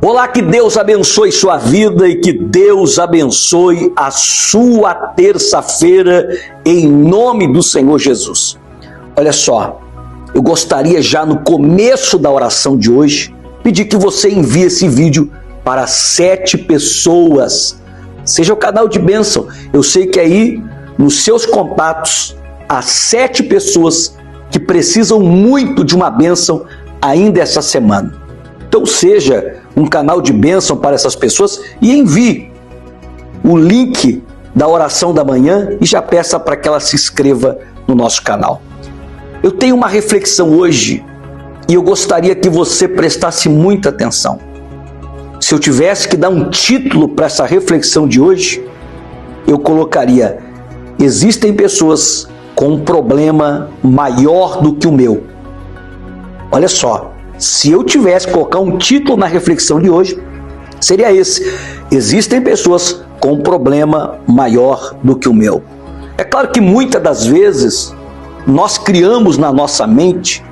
Olá, que Deus abençoe sua vida e que Deus abençoe a sua terça-feira em nome do Senhor Jesus. Olha só, eu gostaria já no começo da oração de hoje pedir que você envie esse vídeo para 7 pessoas. Seja o canal de bênção. Eu sei que aí nos seus contatos há 7 pessoas que precisam muito de uma bênção ainda essa semana. Então seja um canal de bênção para essas pessoas e envie o link da oração da manhã e já peça para que ela se inscreva no nosso canal. Eu tenho uma reflexão hoje e eu gostaria que você prestasse muita atenção. Se eu tivesse que dar um título para essa reflexão de hoje, eu colocaria: existem pessoas com um problema maior do que o meu. Olha só, se eu tivesse que colocar um título na reflexão de hoje, seria esse: existem pessoas com um problema maior do que o meu. É claro que muitas das vezes nós criamos na nossa mente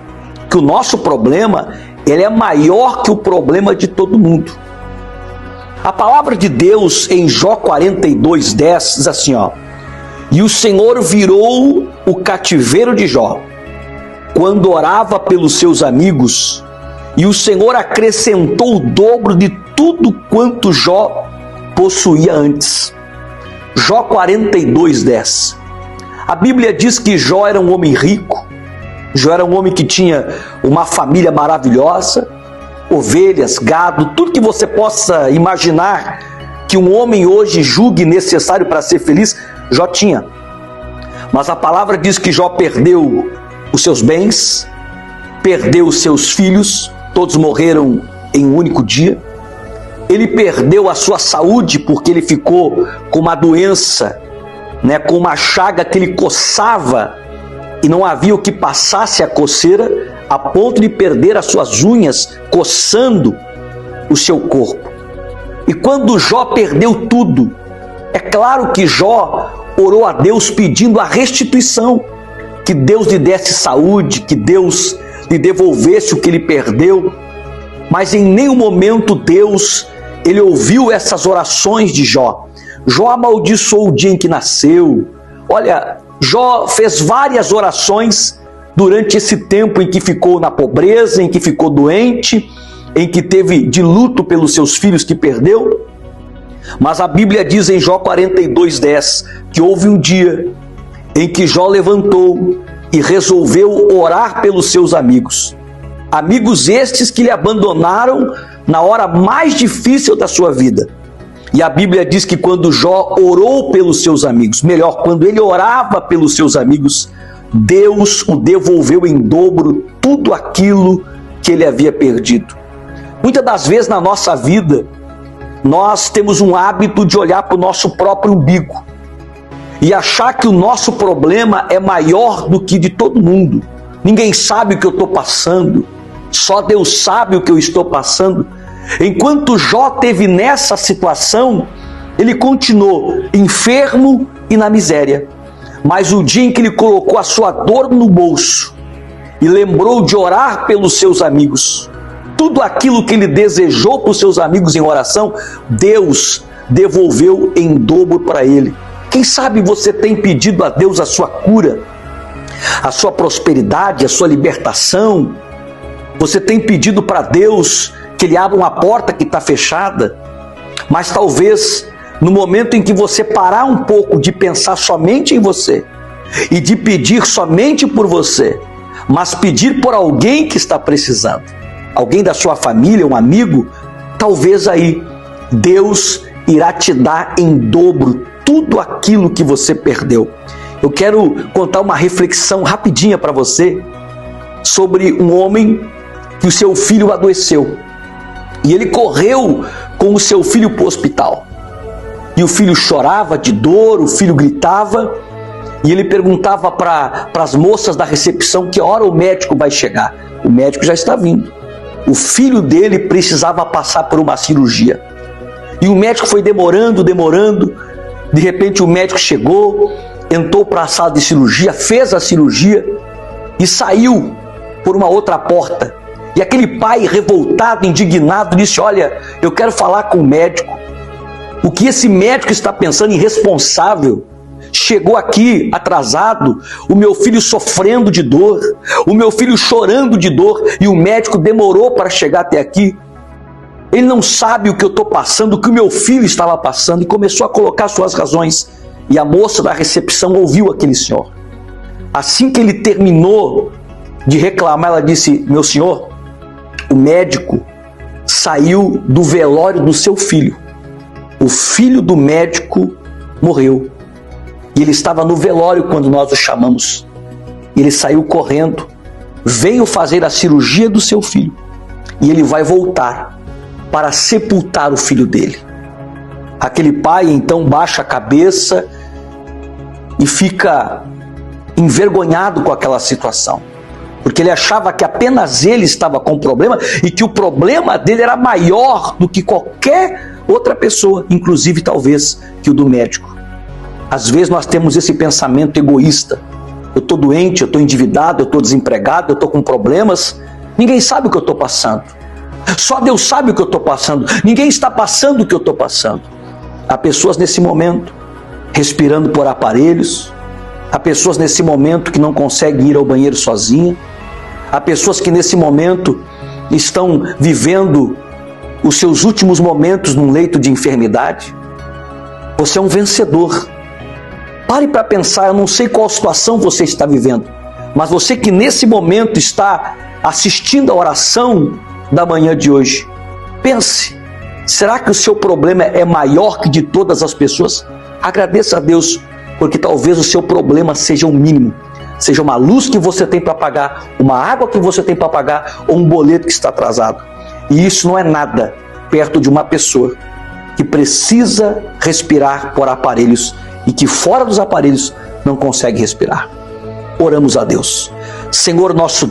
que o nosso problema ele é maior que o problema de todo mundo. A palavra de Deus em Jó 42:10 diz assim, e o Senhor virou o cativeiro de Jó quando orava pelos seus amigos, e o Senhor acrescentou o dobro de tudo quanto Jó possuía antes. Jó 42:10. A Bíblia diz que Jó era um homem rico, Jó era um homem que tinha uma família maravilhosa, ovelhas, gado, tudo que você possa imaginar que um homem hoje julgue necessário para ser feliz, Jó tinha. Mas a palavra diz que Jó perdeu os seus bens, perdeu os seus filhos, todos morreram em um único dia. Ele perdeu a sua saúde porque ele ficou com uma doença, com uma chaga que ele coçava e não havia o que passasse a coceira, a ponto de perder as suas unhas coçando o seu corpo. E quando Jó perdeu tudo, é claro que Jó orou a Deus pedindo a restituição, que Deus lhe desse saúde, que Deus lhe devolvesse o que ele perdeu. Mas em nenhum momento Deus, ele ouviu essas orações de Jó. Jó amaldiçoou o dia em que nasceu. Olha, Jó fez várias orações durante esse tempo em que ficou na pobreza, em que ficou doente, em que teve de luto pelos seus filhos que perdeu. Mas a Bíblia diz em Jó 42:10 que houve um dia em que Jó levantou e resolveu orar pelos seus amigos. Amigos estes que lhe abandonaram na hora mais difícil da sua vida. E a Bíblia diz que quando Jó orou pelos seus amigos, melhor, quando ele orava pelos seus amigos, Deus o devolveu em dobro tudo aquilo que ele havia perdido. Muitas das vezes na nossa vida, nós temos um hábito de olhar para o nosso próprio umbigo e achar que o nosso problema é maior do que de todo mundo. Ninguém sabe o que eu estou passando, só Deus sabe o que eu estou passando. Enquanto Jó teve nessa situação, ele continuou enfermo e na miséria. Mas o dia em que ele colocou a sua dor no bolso e lembrou de orar pelos seus amigos, tudo aquilo que ele desejou para os seus amigos em oração, Deus devolveu em dobro para ele. Quem sabe você tem pedido a Deus a sua cura, a sua prosperidade, a sua libertação. Você tem pedido para Deus que Ele abra uma porta que está fechada. Mas talvez no momento em que você parar um pouco de pensar somente em você e de pedir somente por você, mas pedir por alguém que está precisando, alguém da sua família, um amigo, talvez aí Deus irá te dar em dobro tudo aquilo que você perdeu. Eu quero contar uma reflexão rapidinha para você sobre um homem que o seu filho adoeceu. E ele correu com o seu filho para o hospital. E o filho chorava de dor, o filho gritava. E ele perguntava para as moças da recepção que hora o médico vai chegar. O médico já está vindo. O filho dele precisava passar por uma cirurgia. E o médico foi demorando. De repente o médico chegou, entrou para a sala de cirurgia, fez a cirurgia e saiu por uma outra porta. E aquele pai revoltado, indignado, disse: olha, eu quero falar com o médico. O que esse médico está pensando, irresponsável? Chegou aqui atrasado, o meu filho sofrendo de dor, o meu filho chorando de dor, e o médico demorou para chegar até aqui. Ele não sabe o que eu estou passando, o que o meu filho estava passando, e começou a colocar suas razões. E a moça da recepção ouviu aquele senhor. Assim que ele terminou de reclamar, ela disse: meu senhor, o médico saiu do velório do seu filho. O filho do médico morreu. E ele estava no velório quando nós o chamamos. Ele saiu correndo, veio fazer a cirurgia do seu filho. E ele vai voltar para sepultar o filho dele. Aquele pai então baixa a cabeça e fica envergonhado com aquela situação, porque ele achava que apenas ele estava com problema e que o problema dele era maior do que qualquer outra pessoa, inclusive talvez que o do médico. Às vezes nós temos esse pensamento egoísta: eu estou doente, eu estou endividado, eu estou desempregado, eu estou com problemas, ninguém sabe o que eu estou passando. Só Deus sabe o que eu estou passando. Ninguém está passando o que eu estou passando. Há pessoas nesse momento respirando por aparelhos. Há pessoas nesse momento que não conseguem ir ao banheiro sozinha. Há pessoas que nesse momento estão vivendo os seus últimos momentos num leito de enfermidade. Você é um vencedor. Pare para pensar, eu não sei qual situação você está vivendo, mas você que nesse momento está assistindo a oração da manhã de hoje, pense: será que o seu problema é maior que de todas as pessoas? Agradeça a Deus, porque talvez o seu problema seja o mínimo, seja uma luz que você tem para pagar, uma água que você tem para pagar, ou um boleto que está atrasado. E isso não é nada perto de uma pessoa que precisa respirar por aparelhos e que fora dos aparelhos não consegue respirar. Oramos a Deus. Senhor nosso